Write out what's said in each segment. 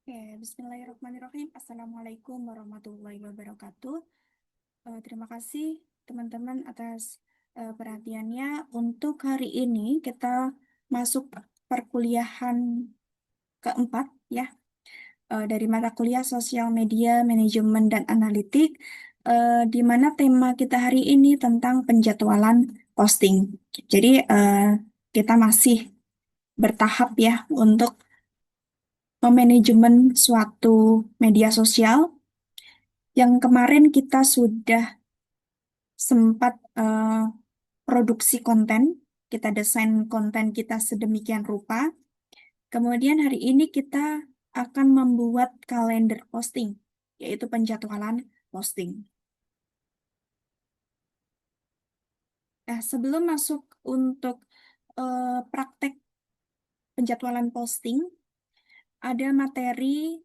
Oke, Bismillahirrahmanirrahim. Assalamualaikum warahmatullahi wabarakatuh. Terima kasih teman-teman atas perhatiannya. Untuk hari ini kita masuk perkuliahan keempat ya, dari mata kuliah Sosial Media, Manajemen dan Analitik, di mana tema kita hari ini tentang penjadwalan posting. Jadi kita masih bertahap ya untuk memanajemen suatu media sosial. Yang kemarin kita sudah sempat produksi konten, kita desain konten kita sedemikian rupa. Kemudian hari ini kita akan membuat kalender posting, yaitu penjadwalan posting. Nah, sebelum masuk untuk praktek penjadwalan posting, ada materi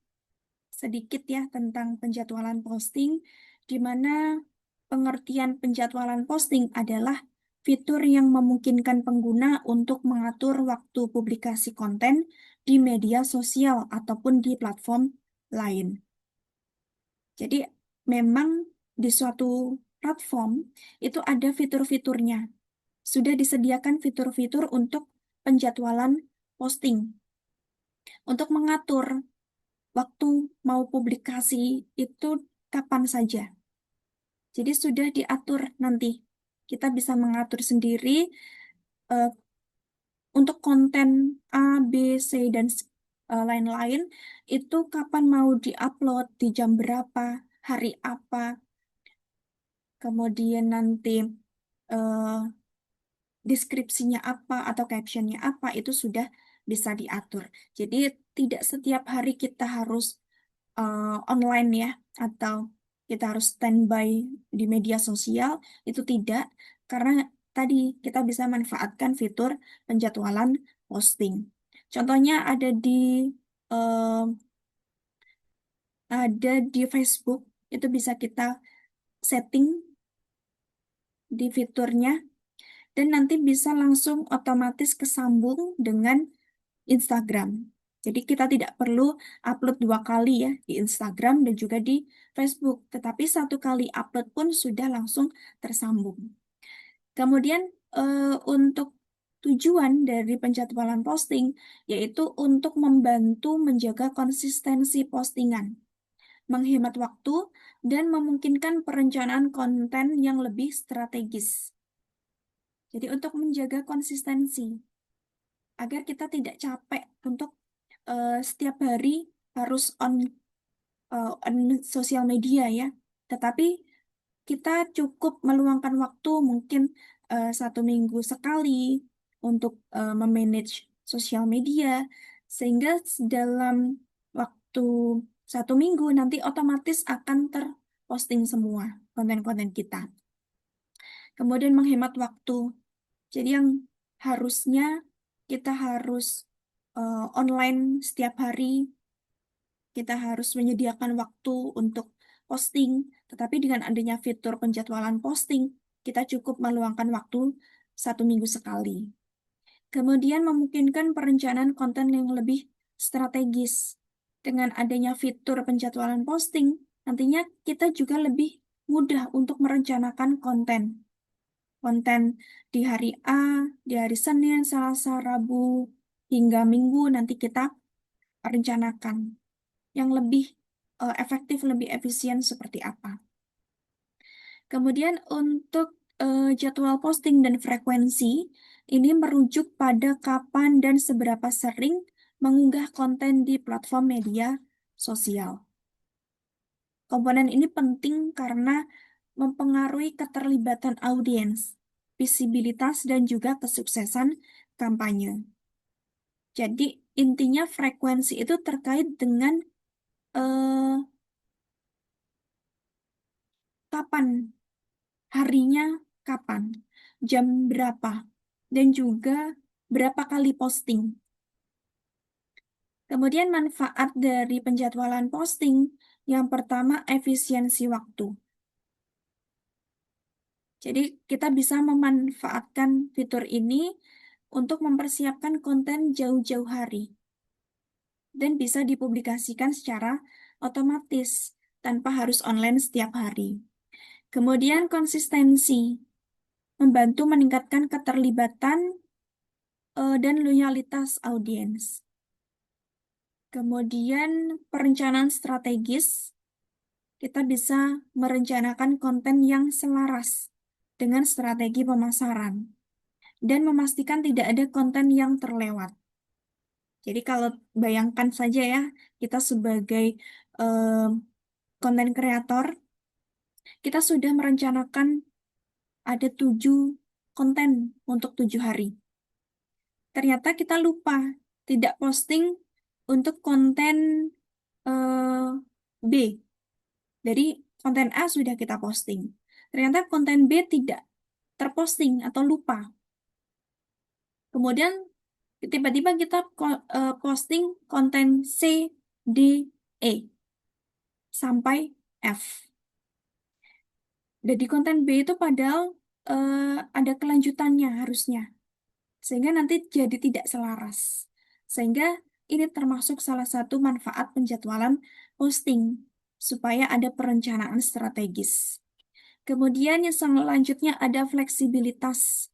sedikit ya tentang penjadwalan posting, di mana pengertian penjadwalan posting adalah fitur yang memungkinkan pengguna untuk mengatur waktu publikasi konten di media sosial ataupun di platform lain. Jadi memang di suatu platform itu ada fitur-fiturnya. Sudah disediakan fitur-fitur untuk penjadwalan posting, untuk mengatur waktu mau publikasi itu kapan saja. Jadi sudah diatur nanti. Kita bisa mengatur sendiri eh, untuk konten A, B, C, dan lain-lain itu kapan mau diupload, di jam berapa, hari apa, kemudian nanti eh, deskripsinya apa atau captionnya apa itu sudah bisa diatur. Jadi tidak setiap hari kita harus online ya, atau kita harus standby di media sosial, itu tidak, karena tadi kita bisa manfaatkan fitur penjadwalan posting. Contohnya eh, ada di Facebook, itu bisa kita setting di fiturnya dan nanti bisa langsung otomatis kesambung dengan Instagram. Jadi kita tidak perlu upload dua kali ya di Instagram dan juga di Facebook, tetapi satu kali upload pun sudah langsung tersambung. Kemudian untuk tujuan dari penjadwalan posting yaitu untuk membantu menjaga konsistensi postingan, menghemat waktu, dan memungkinkan perencanaan konten yang lebih strategis. Jadi untuk menjaga konsistensi agar kita tidak capek untuk setiap hari harus on sosial media ya. Tetapi kita cukup meluangkan waktu mungkin 1 minggu sekali untuk memanage sosial media, sehingga dalam waktu 1 minggu nanti otomatis akan terposting semua konten-konten kita. Kemudian menghemat waktu. Jadi yang harusnya kita harus online setiap hari, kita harus menyediakan waktu untuk posting, tetapi dengan adanya fitur penjadwalan posting, kita cukup meluangkan waktu 1 minggu sekali. Kemudian memungkinkan perencanaan konten yang lebih strategis. Dengan adanya fitur penjadwalan posting, nantinya kita juga lebih mudah untuk merencanakan konten. Konten di hari A, di hari Senin, Selasa, Rabu, hingga Minggu nanti kita rencanakan yang lebih efektif, lebih efisien seperti apa. Kemudian untuk jadwal posting dan frekuensi, ini merujuk pada kapan dan seberapa sering mengunggah konten di platform media sosial. Komponen ini penting karena mempengaruhi keterlibatan audiens, visibilitas, dan juga kesuksesan kampanye. Jadi intinya frekuensi itu terkait dengan eh, kapan, harinya kapan, jam berapa, dan juga berapa kali posting. Kemudian manfaat dari penjadwalan posting, yang pertama efisiensi waktu. Jadi kita bisa memanfaatkan fitur ini untuk mempersiapkan konten jauh-jauh hari. dan bisa dipublikasikan secara otomatis tanpa harus online setiap hari. Kemudian konsistensi, membantu meningkatkan keterlibatan dan loyalitas audiens. Kemudian perencanaan strategis, kita bisa merencanakan konten yang selaras dengan strategi pemasaran dan memastikan tidak ada konten yang terlewat. Jadi kalau bayangkan saja ya, kita sebagai konten kreator, kita sudah merencanakan ada 7 konten untuk 7 hari. Ternyata kita lupa tidak posting untuk konten B. Dari konten A sudah kita posting. Ternyata konten B tidak terposting atau lupa. Kemudian tiba-tiba kita posting konten C, D, E sampai F. Dan di konten B itu padahal ada kelanjutannya harusnya. Sehingga nanti jadi tidak selaras. Sehingga ini termasuk salah satu manfaat penjadwalan posting supaya ada perencanaan strategis. Kemudian yang selanjutnya ada fleksibilitas.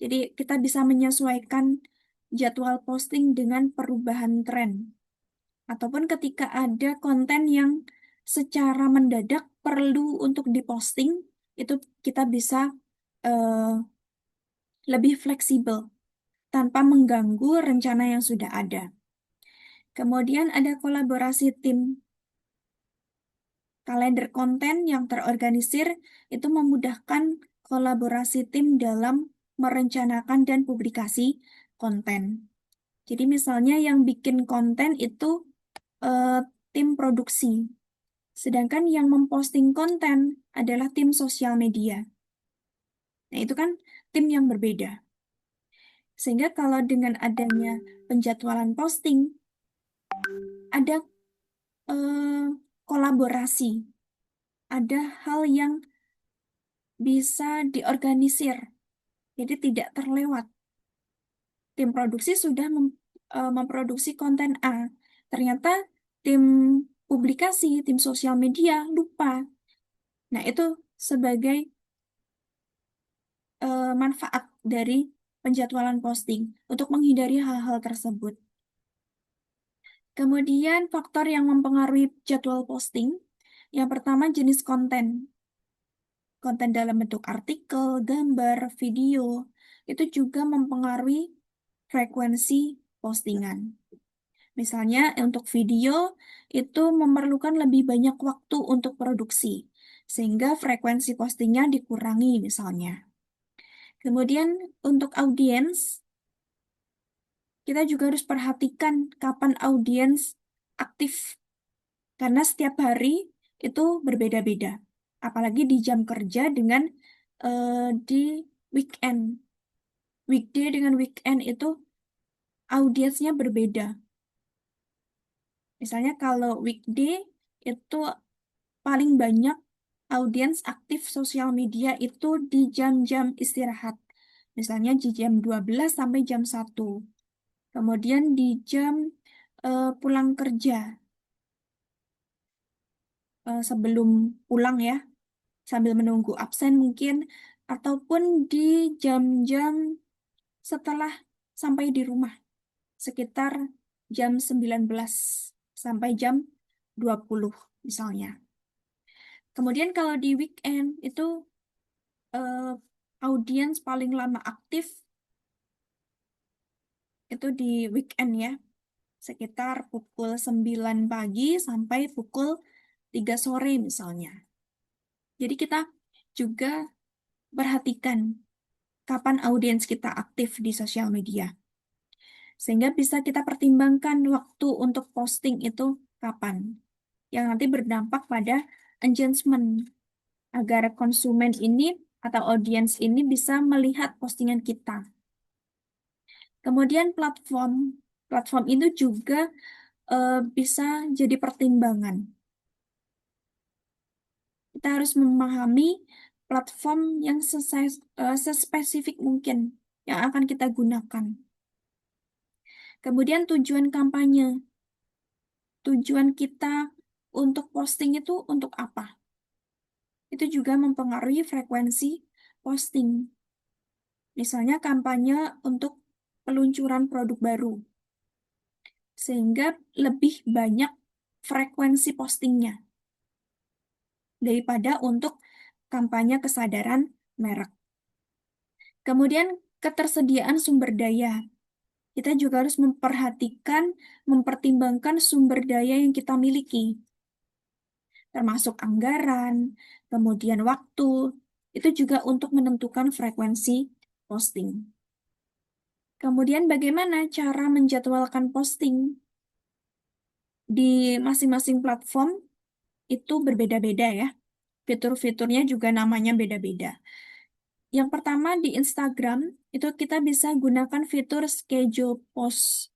Jadi kita bisa menyesuaikan jadwal posting dengan perubahan tren. Ataupun ketika ada konten yang secara mendadak perlu untuk diposting, itu kita bisa eh, lebih fleksibel tanpa mengganggu rencana yang sudah ada. Kemudian ada kolaborasi tim. Kalender konten yang terorganisir itu memudahkan kolaborasi tim dalam merencanakan dan publikasi konten. Jadi misalnya yang bikin konten itu eh, tim produksi, sedangkan yang memposting konten adalah tim sosial media. Nah, itu kan tim yang berbeda. Sehingga kalau dengan adanya penjadwalan posting, ada kolaborasi, ada hal yang bisa diorganisir, jadi tidak terlewat. Tim produksi sudah memproduksi konten A, ternyata tim publikasi, tim sosial media lupa. Nah, itu sebagai manfaat dari penjadwalan posting untuk menghindari hal-hal tersebut. Kemudian faktor yang mempengaruhi jadwal posting, yang pertama jenis konten. Konten dalam bentuk artikel, gambar, video, itu juga mempengaruhi frekuensi postingan. Misalnya untuk video itu memerlukan lebih banyak waktu untuk produksi, sehingga frekuensi postingnya dikurangi misalnya. Kemudian untuk audiens, kita juga harus perhatikan kapan audiens aktif, karena setiap hari itu berbeda-beda. Apalagi di jam kerja dengan di weekend. Weekday dengan weekend itu audiensnya berbeda. Misalnya kalau weekday itu paling banyak audiens aktif sosial media itu di jam-jam istirahat. Misalnya di jam 12 sampai jam 1. Kemudian di jam pulang kerja. Sebelum pulang ya, sambil menunggu absen mungkin. Ataupun di jam-jam setelah sampai di rumah. Sekitar jam 19 sampai jam 20 misalnya. Kemudian kalau di weekend itu eh, audiens paling lama aktif itu di weekend ya, sekitar pukul 9 pagi sampai pukul 3 sore misalnya. Jadi kita juga perhatikan kapan audiens kita aktif di sosial media. Sehingga bisa kita pertimbangkan waktu untuk posting itu kapan. Yang nanti berdampak pada engagement agar konsumen ini atau audiens ini bisa melihat postingan kita. Kemudian platform itu juga bisa jadi pertimbangan. Kita harus memahami platform yang sespesifik mungkin yang akan kita gunakan. Kemudian tujuan kampanye. tujuan kita untuk posting itu untuk apa. Itu juga mempengaruhi frekuensi posting. Misalnya kampanye untuk peluncuran produk baru, sehingga lebih banyak frekuensi postingnya daripada untuk kampanye kesadaran merek. Kemudian ketersediaan sumber daya. Kita juga harus mempertimbangkan sumber daya yang kita miliki, termasuk anggaran, kemudian waktu, itu juga untuk menentukan frekuensi posting. Kemudian bagaimana cara menjadwalkan posting? Di masing-masing platform itu berbeda-beda ya. Fitur-fiturnya juga namanya beda-beda. Yang pertama di Instagram, itu kita bisa gunakan fitur schedule post.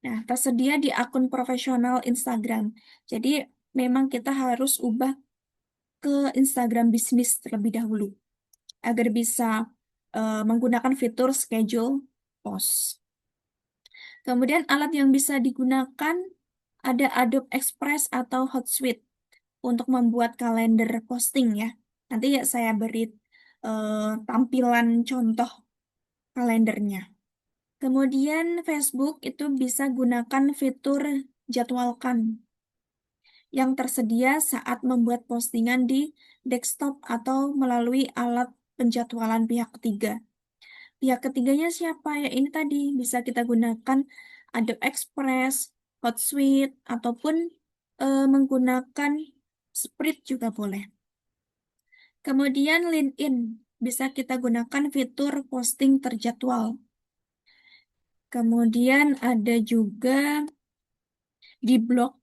Nah, tersedia di akun profesional Instagram. Jadi, memang kita harus ubah ke Instagram bisnis terlebih dahulu agar bisa menggunakan fitur schedule post. Kemudian alat yang bisa digunakan ada Adobe Express atau Hotsuite untuk membuat kalender posting ya. Nanti ya saya beri tampilan contoh kalendernya. Kemudian Facebook itu bisa gunakan fitur jadwalkan yang tersedia saat membuat postingan di desktop atau melalui alat penjadwalan pihak ketiga. Pihak ketiganya siapa? Ya ini tadi bisa kita gunakan Adobe Express, Hotsuite, ataupun menggunakan Spread juga boleh. Kemudian LinkedIn bisa kita gunakan fitur posting terjadwal. Kemudian ada juga di blog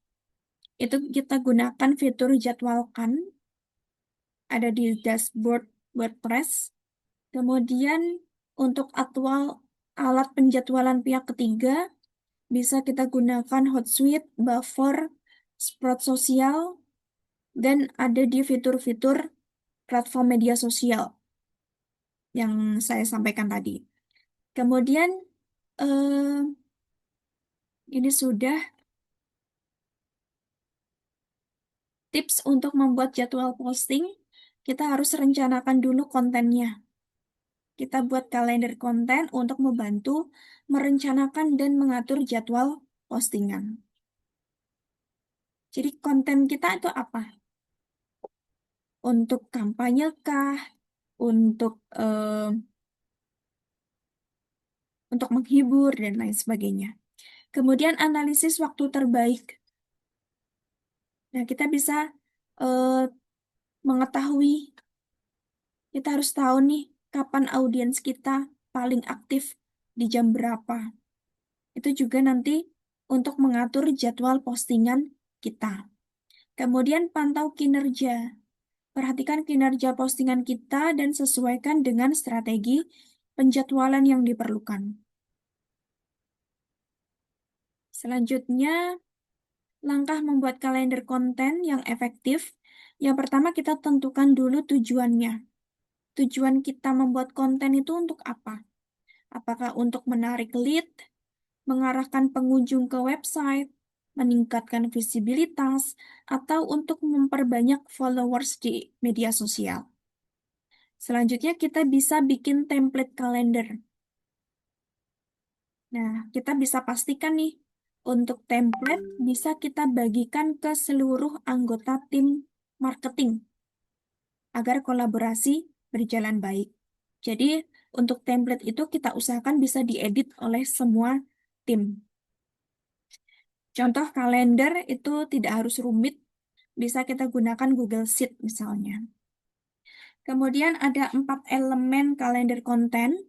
itu kita gunakan fitur jadwalkan, ada di dashboard WordPress. Kemudian untuk alat penjadwalan pihak ketiga bisa kita gunakan Hotsuite, Buffer, Sprout Sosial, dan ada di fitur-fitur platform media sosial yang saya sampaikan tadi. Kemudian eh, ini sudah tips untuk membuat jadwal posting. Kita harus rencanakan dulu kontennya. Kita buat kalender konten untuk membantu merencanakan dan mengatur jadwal postingan. Jadi konten kita itu apa? Untuk kampanye kah? Untuk untuk menghibur dan lain sebagainya. Kemudian analisis waktu terbaik. Nah, kita bisa eh, mengetahui, kita harus tahu nih kapan audiens kita paling aktif di jam berapa. Itu juga nanti untuk mengatur jadwal postingan kita. Kemudian pantau kinerja. Perhatikan kinerja postingan kita dan sesuaikan dengan strategi penjadwalan yang diperlukan. Selanjutnya, langkah membuat kalender konten yang efektif. Yang pertama, kita tentukan dulu tujuannya. Tujuan kita membuat konten itu untuk apa? Apakah untuk menarik lead, mengarahkan pengunjung ke website, meningkatkan visibilitas, atau untuk memperbanyak followers di media sosial? Selanjutnya, kita bisa bikin template kalender. Nah, kita bisa pastikan nih, untuk template bisa kita bagikan ke seluruh anggota tim marketing agar kolaborasi berjalan baik. Jadi, untuk template itu kita usahakan bisa diedit oleh semua tim. Contoh kalender itu tidak harus rumit, bisa kita gunakan Google Sheet misalnya. Kemudian ada 4 elemen kalender konten.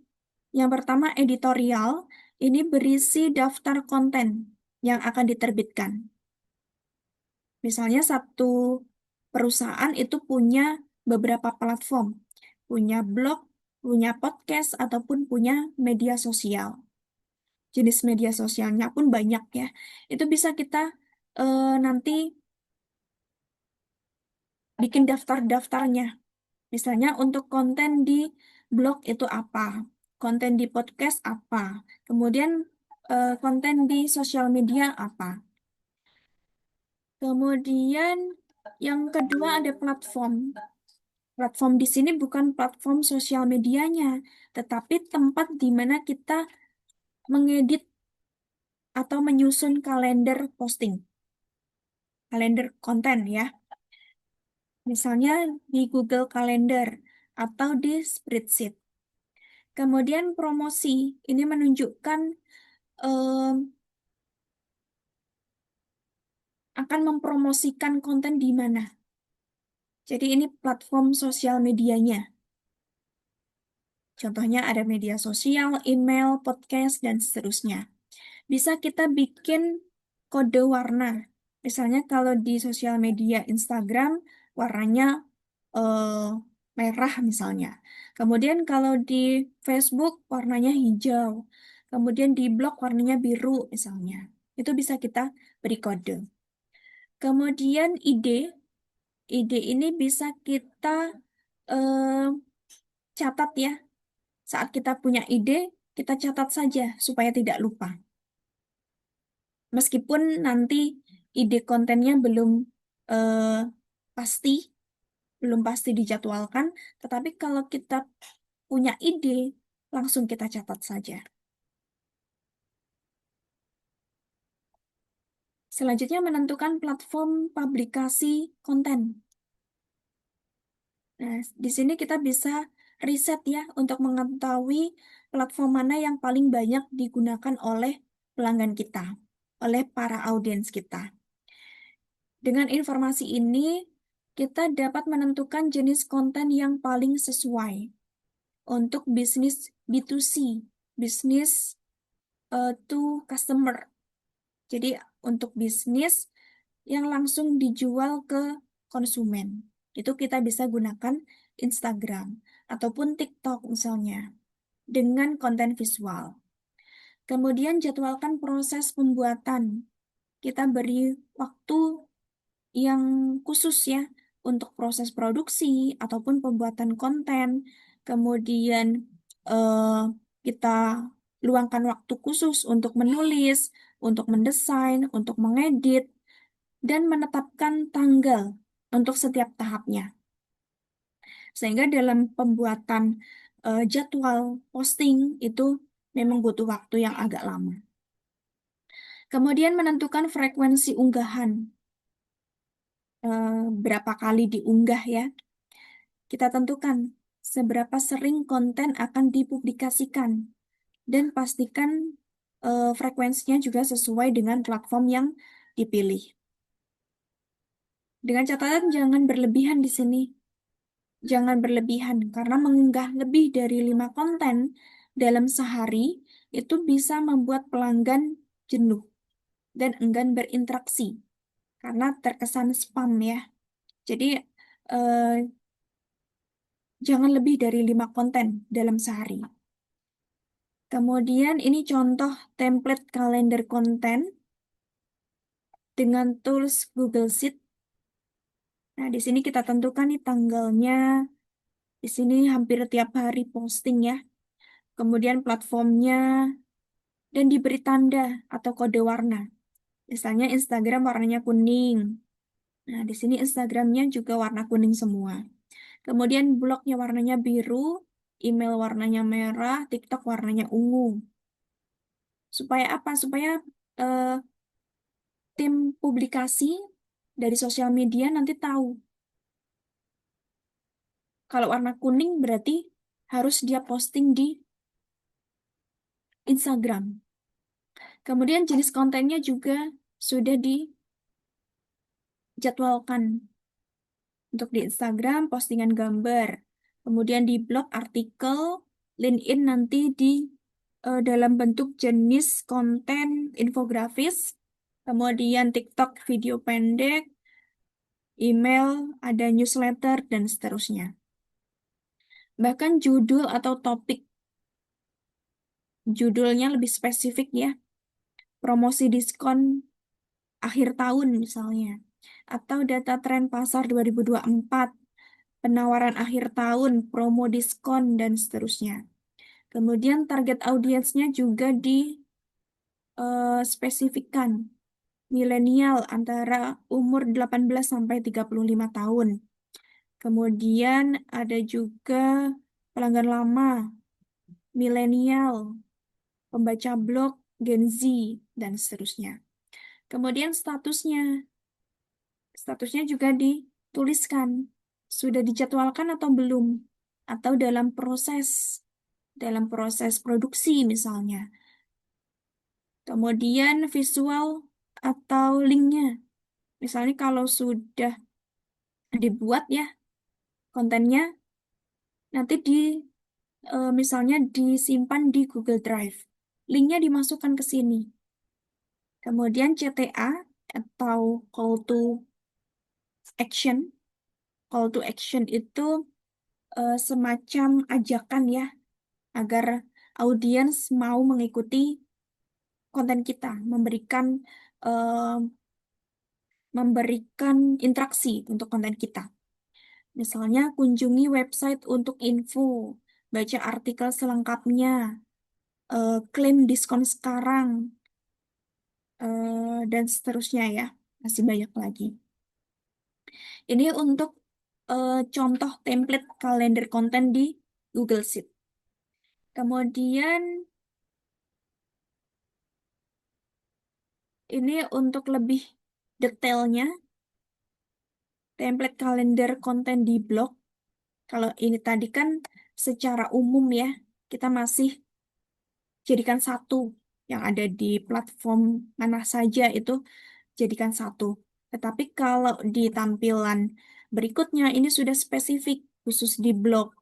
Yang pertama editorial, ini berisi daftar konten yang akan diterbitkan. Misalnya satu perusahaan itu punya beberapa platform, punya blog, punya podcast, ataupun punya media sosial. Jenis media sosialnya pun banyak ya. Itu bisa kita nanti bikin daftar-daftarnya. Misalnya untuk konten di blog itu apa, konten di podcast apa, kemudian konten di sosial media apa. Kemudian yang kedua ada platform. Platform di sini bukan platform sosial medianya, tetapi tempat di mana kita mengedit atau menyusun kalender posting, kalender konten ya. Misalnya di Google Calendar atau di Spreadsheet. Kemudian promosi, ini menunjukkan em, akan mempromosikan konten di mana. Jadi ini platform sosial medianya. Contohnya ada media sosial, email, podcast, dan seterusnya. Bisa kita bikin kode warna. Misalnya kalau di sosial media Instagram, warnanya eh, merah misalnya. Kemudian kalau di Facebook, warnanya hijau. Kemudian di blog warnanya biru misalnya. Itu bisa kita beri kode. Kemudian ide ini bisa kita eh, catat ya. Saat kita punya ide, kita catat saja supaya tidak lupa. Meskipun nanti ide kontennya eh, pasti, belum pasti dijadwalkan, tetapi kalau kita punya ide, langsung kita catat saja. Selanjutnya menentukan platform publikasi konten. Nah, di sini kita bisa riset ya untuk mengetahui platform mana yang paling banyak digunakan oleh pelanggan kita, oleh para audiens kita. Dengan informasi ini, kita dapat menentukan jenis konten yang paling sesuai untuk bisnis B2C, bisnis to customer. Jadi untuk bisnis yang langsung dijual ke konsumen. Itu kita bisa gunakan Instagram ataupun TikTok misalnya dengan konten visual. Kemudian jadwalkan proses pembuatan. Kita beri waktu yang khusus ya untuk proses produksi ataupun pembuatan konten. Kemudian eh, kita luangkan waktu khusus untuk menulis, untuk mendesain, untuk mengedit, dan menetapkan tanggal untuk setiap tahapnya. Sehingga dalam pembuatan jadwal posting itu memang butuh waktu yang agak lama. Kemudian menentukan frekuensi unggahan, berapa kali diunggah ya. Kita tentukan seberapa sering konten akan dipublikasikan dan pastikan frekuensinya juga sesuai dengan platform yang dipilih. Dengan catatan jangan berlebihan di sini. Jangan berlebihan karena mengunggah lebih dari 5 konten dalam sehari itu bisa membuat pelanggan jenuh dan enggan berinteraksi karena terkesan spam ya. Jadi eh, jangan lebih dari 5 konten dalam sehari. Kemudian ini contoh template kalender konten dengan tools Google Sheet. Nah, di sini kita tentukan nih tanggalnya. Di sini hampir tiap hari posting ya. Kemudian platformnya dan diberi tanda atau kode warna. Misalnya Instagram warnanya kuning. Nah, di sini Instagramnya juga warna kuning semua. Kemudian blognya warnanya biru, email warnanya merah, TikTok warnanya ungu. Supaya apa? Supaya eh, tim publikasi dari sosial media nanti tahu kalau warna kuning berarti harus dia posting di Instagram. Kemudian jenis kontennya juga sudah dijadwalkan. Untuk di Instagram, postingan gambar. Kemudian di blog, artikel, LinkedIn nanti di dalam bentuk jenis konten infografis. Kemudian TikTok video pendek, email, ada newsletter, dan seterusnya. Bahkan judul atau topik, judulnya lebih spesifik ya. Promosi diskon akhir tahun misalnya. Atau data tren pasar 2024, penawaran akhir tahun, promo diskon, dan seterusnya. Kemudian target audiensnya juga spesifikkan milenial antara umur 18 sampai 35 tahun. Kemudian ada juga pelanggan lama, milenial, pembaca blog, Gen Z, dan seterusnya. Kemudian statusnya juga dituliskan, sudah dijadwalkan atau belum, atau dalam proses produksi misalnya. Kemudian visual atau linknya, misalnya kalau sudah dibuat ya kontennya, nanti misalnya disimpan di Google Drive, linknya dimasukkan ke sini. Kemudian CTA atau action, call to action itu semacam ajakan ya, agar audiens mau mengikuti konten kita, eh, memberikan interaksi untuk konten kita. Misalnya kunjungi website untuk info, baca artikel selengkapnya, klaim diskon sekarang, dan seterusnya ya. Masih banyak lagi. Ini untuk contoh template kalender konten di Google Sheet. Kemudian ini untuk lebih detailnya, template kalender konten di blog. Kalau ini tadi kan secara umum ya, kita masih jadikan satu yang ada di platform mana saja itu jadikan satu. Tetapi kalau di tampilan berikutnya ini sudah spesifik khusus di blog.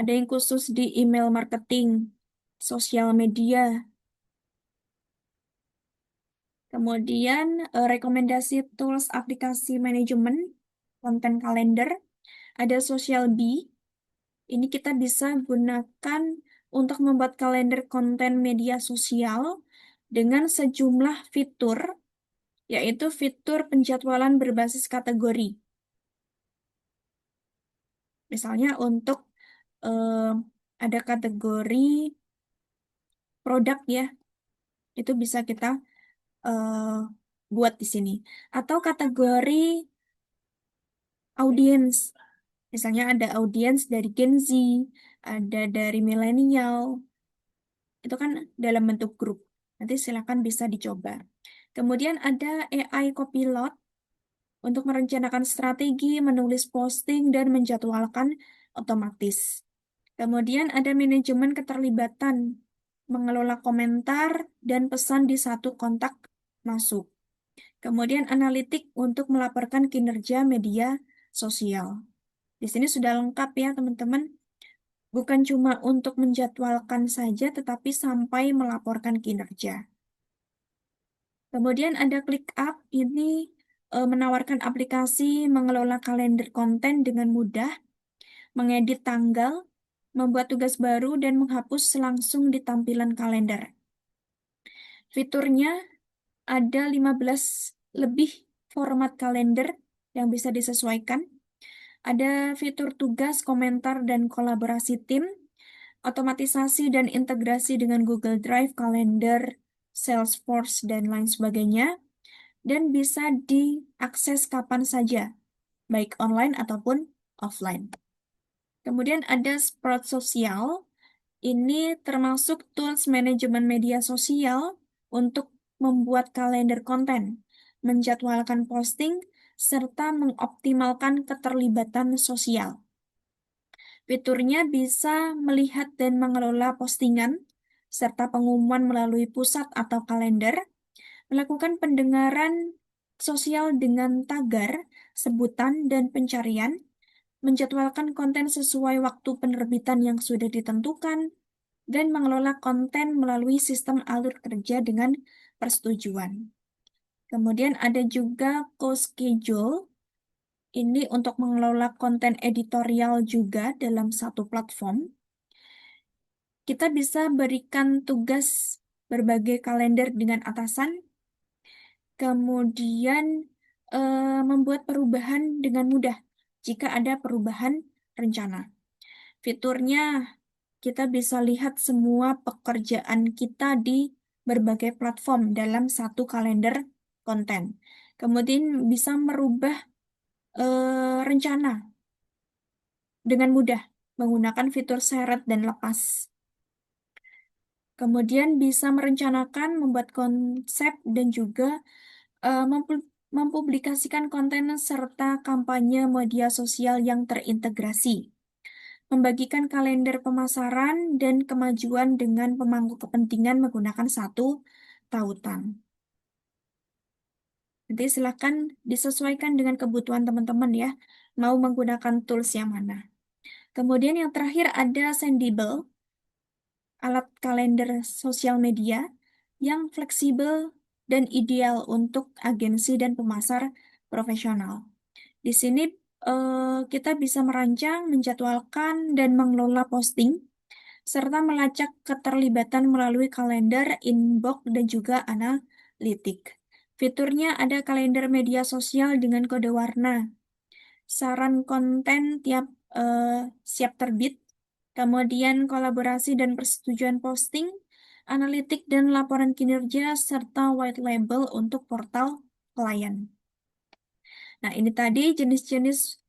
Ada yang khusus di email marketing, sosial media. Kemudian rekomendasi tools aplikasi manajemen konten kalender. Ada Social Bee. Ini kita bisa gunakan untuk membuat kalender konten media sosial dengan sejumlah fitur, yaitu fitur penjadwalan berbasis kategori. Misalnya untuk eh, ada kategori produk ya, itu bisa kita eh, buat di sini. Atau kategori audiens, misalnya ada audiens dari Gen Z, ada dari milenial, itu kan dalam bentuk grup. Nanti silakan bisa dicoba. Kemudian ada AI Copilot untuk merencanakan strategi, menulis posting, dan menjadwalkan otomatis. Kemudian ada manajemen keterlibatan, mengelola komentar dan pesan di satu kontak masuk. Kemudian analitik untuk melaporkan kinerja media sosial. Di sini sudah lengkap ya teman-teman. Bukan cuma untuk menjadwalkan saja, tetapi sampai melaporkan kinerja. Kemudian ada ClickUp, ini menawarkan aplikasi mengelola kalender konten dengan mudah, mengedit tanggal, membuat tugas baru, dan menghapus langsung di tampilan kalender. Fiturnya ada 15 lebih format kalender yang bisa disesuaikan. Ada fitur tugas, komentar, dan kolaborasi tim, otomatisasi dan integrasi dengan Google Drive, kalender, Salesforce, dan lain sebagainya, dan bisa diakses kapan saja, baik online ataupun offline. Kemudian ada Sprout Sosial, ini termasuk tools manajemen media sosial untuk membuat kalender konten, menjadwalkan posting, serta mengoptimalkan keterlibatan sosial. Fiturnya bisa melihat dan mengelola postingan, serta pengumuman melalui pusat atau kalender, melakukan pendengaran sosial dengan tagar, sebutan, dan pencarian, menjadwalkan konten sesuai waktu penerbitan yang sudah ditentukan, dan mengelola konten melalui sistem alur kerja dengan persetujuan. Kemudian ada juga co-schedule, ini untuk mengelola konten editorial juga dalam satu platform. Kita bisa berikan tugas berbagai kalender dengan atasan, kemudian membuat perubahan dengan mudah jika ada perubahan rencana. Fiturnya kita bisa lihat semua pekerjaan kita di berbagai platform dalam satu kalender konten. Kemudian bisa merubah rencana dengan mudah menggunakan fitur seret dan lepas. Kemudian bisa merencanakan, membuat konsep, dan juga mempublikasikan konten serta kampanye media sosial yang terintegrasi. Membagikan kalender pemasaran dan kemajuan dengan pemangku kepentingan menggunakan satu tautan. Nanti silakan disesuaikan dengan kebutuhan teman-teman ya, mau menggunakan tools yang mana. Kemudian yang terakhir ada Sendable, alat kalender sosial media yang fleksibel dan ideal untuk agensi dan pemasar profesional. Di sini kita bisa merancang, menjadwalkan, dan mengelola posting, serta melacak keterlibatan melalui kalender, inbox, dan juga analitik. Fiturnya ada kalender media sosial dengan kode warna, saran konten tiap eh, siap terbit, kemudian kolaborasi dan persetujuan posting, analitik dan laporan kinerja, serta white label untuk portal klien. Nah, ini tadi jenis-jenis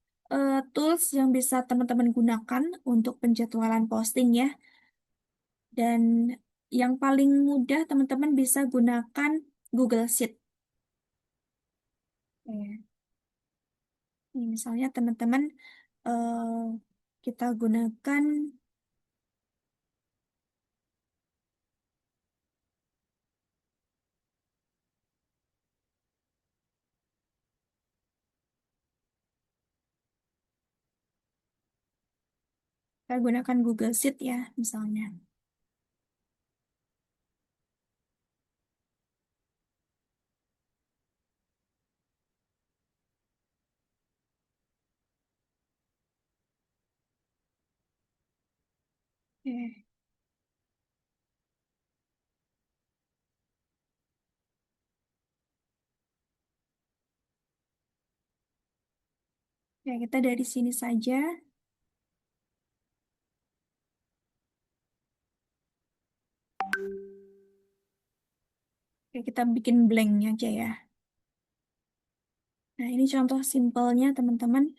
tools yang bisa teman-teman gunakan untuk penjadwalan posting ya. Dan yang paling mudah teman-teman bisa gunakan Google Sheet. Oke. Ini misalnya teman-teman eh, kita gunakan Google Sheet ya misalnya. Oke. Ya, kita dari sini saja. Oke, kita bikin blanknya aja ya. Nah, ini contoh simpelnya teman-teman.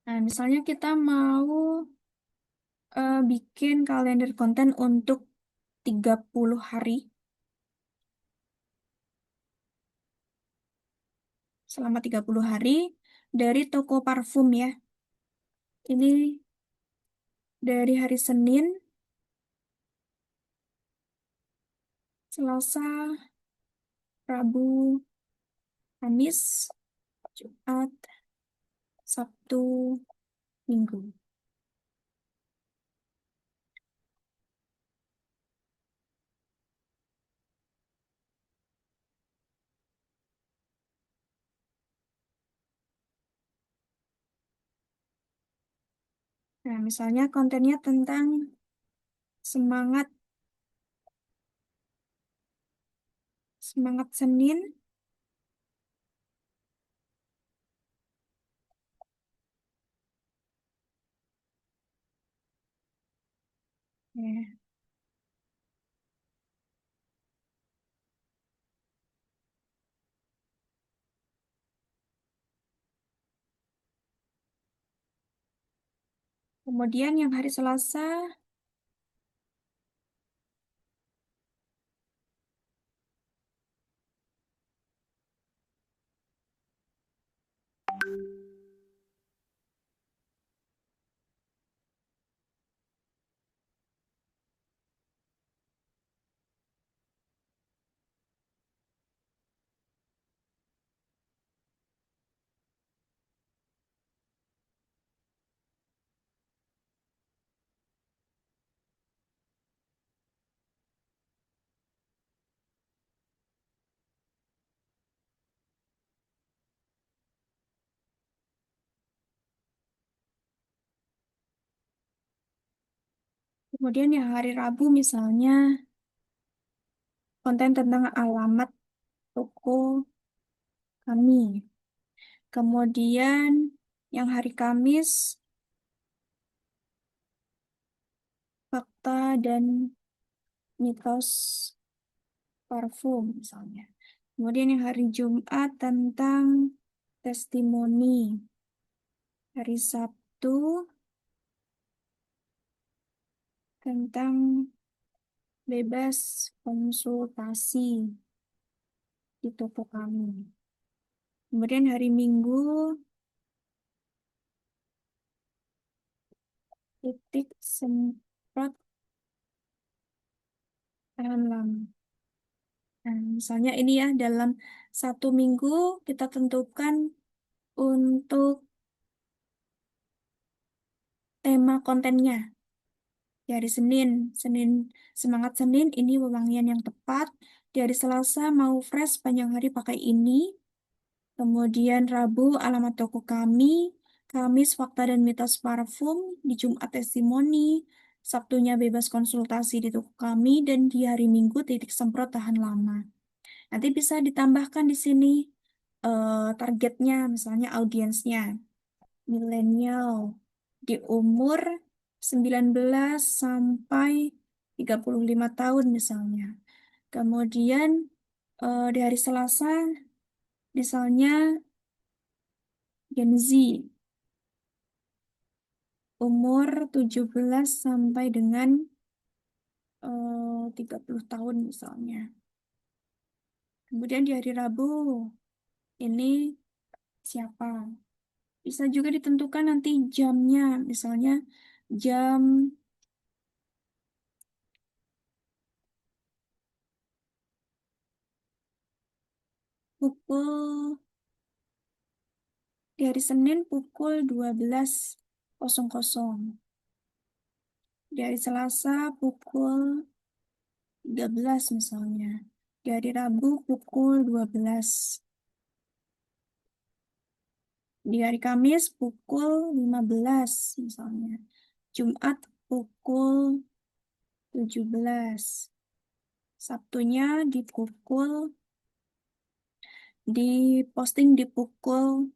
Nah, misalnya kita mau bikin kalender konten untuk 30 hari, selama 30 hari dari toko parfum ya. Ini dari hari Senin, Selasa, Rabu, Kamis, Jumat, Sabtu, Minggu. Nah, misalnya kontennya tentang semangat semangat Senin. Ya. Kemudian yang hari Selasa, Kemudian yang hari Rabu misalnya konten tentang alamat toko kami. Kemudian yang hari Kamis fakta dan mitos parfum misalnya. Kemudian yang hari Jumat tentang testimoni. Hari Sabtu tentang bebas konsultasi di toko kami. Kemudian hari Minggu titik semprot tahan lama. Nah, misalnya ini ya dalam 1 minggu kita tentukan untuk tema kontennya. Di hari Senin, Senin semangat Senin ini wewangian yang tepat. Di hari Selasa mau fresh panjang hari pakai ini. Kemudian Rabu alamat toko kami, Kamis fakta dan mitos parfum, di Jumat testimoni, Sabtunya bebas konsultasi di toko kami, dan di hari Minggu titik semprot tahan lama. Nanti bisa ditambahkan di sini targetnya, misalnya audiensnya, milenial di umur 19 sampai 35 tahun misalnya. Kemudian di hari Selasa, misalnya Gen Z, umur 17 sampai dengan 30 tahun misalnya. Kemudian di hari Rabu, ini siapa? Bisa juga ditentukan nanti jamnya, misalnya jam pukul, di hari Senin pukul 12.00. Di hari Selasa pukul 13 misalnya. Di hari Rabu pukul 12. Di hari Kamis pukul 15 misalnya. Jumat pukul 17. Sabtunya di posting di pukul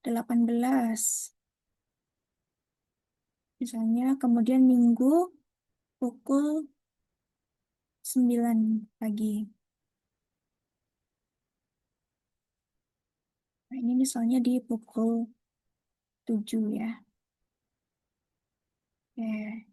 18. Misalnya kemudian Minggu pukul 9 pagi. Nah, ini misalnya di pukul 7 ya. Oke.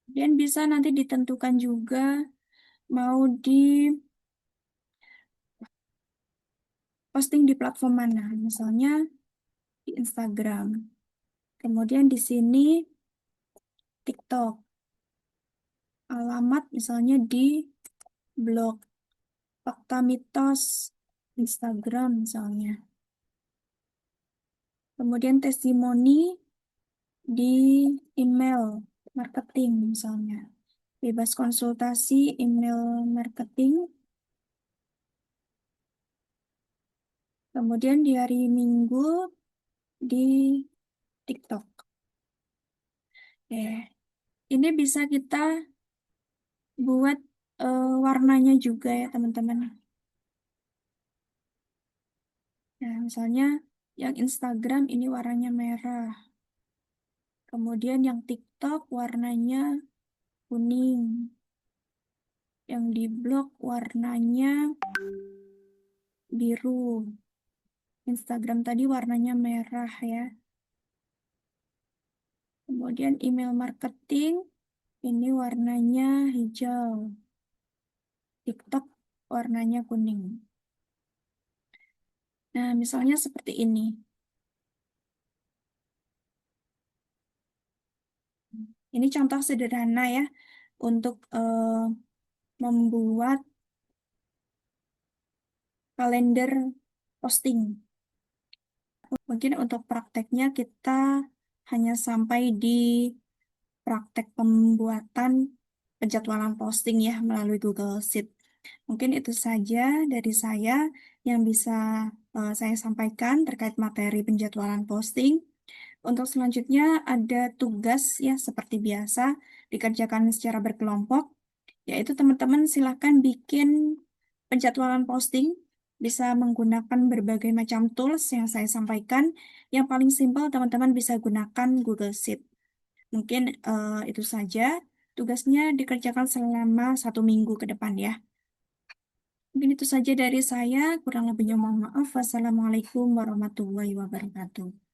Dan bisa nanti ditentukan juga mau di posting di platform mana. Misalnya di Instagram. Kemudian di sini TikTok. Alamat misalnya di blog Fakta Mitos Instagram misalnya. Kemudian testimoni di email marketing misalnya. Bebas konsultasi email marketing. Kemudian di hari Minggu di TikTok. Ini bisa kita buat warnanya juga ya teman-teman. Nah, misalnya yang Instagram ini warnanya merah. Kemudian yang TikTok warnanya kuning. Yang di blog warnanya biru. Instagram tadi warnanya merah ya. Kemudian email marketing ini warnanya hijau. TikTok warnanya kuning. Nah, misalnya seperti ini. Ini contoh sederhana ya untuk membuat kalender posting. Mungkin untuk prakteknya kita hanya sampai di praktek pembuatan penjadwalan posting ya melalui Google Sheet. Mungkin itu saja dari saya yang bisa saya sampaikan terkait materi penjadwalan posting. Untuk selanjutnya ada tugas ya seperti biasa dikerjakan secara berkelompok, yaitu teman-teman silakan bikin penjadwalan posting, bisa menggunakan berbagai macam tools yang saya sampaikan. Yang paling simpel teman-teman bisa gunakan Google Sheet. Mungkin itu saja. Tugasnya dikerjakan selama 1 minggu ke depan ya. Mungkin itu saja dari saya. Kurang lebihnya mohon maaf. Wassalamualaikum warahmatullahi wabarakatuh.